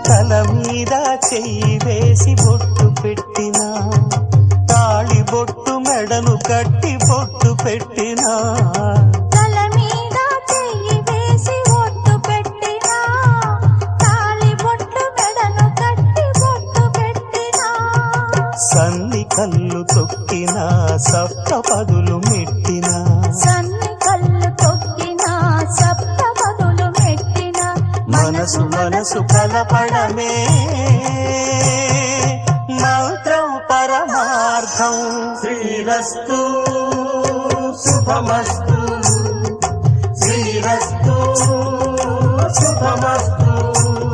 తల మీద చెయ్యి వేసి బొట్టు పెట్టినా, తాళి బొట్టు మెడను కట్టి బొట్టు పెట్టినా, తల మీద చెయ్యి వేసి బొట్టు పెట్టినా, తాళి బొట్టు మెడను కట్టి బొట్టు పెట్టినా, సన్ని కళ్ళు తొక్కినా సప్త పదులు మెట్టినా, సన్ని కళ్ళు తొక్కినా సప్త పదులు మెట్టినా, మనసు మనసు కలపడమే మంత్రం పరమార్థం. శ్రీరస్తు శుభమస్తు, శ్రీరస్తు శుభమస్తు.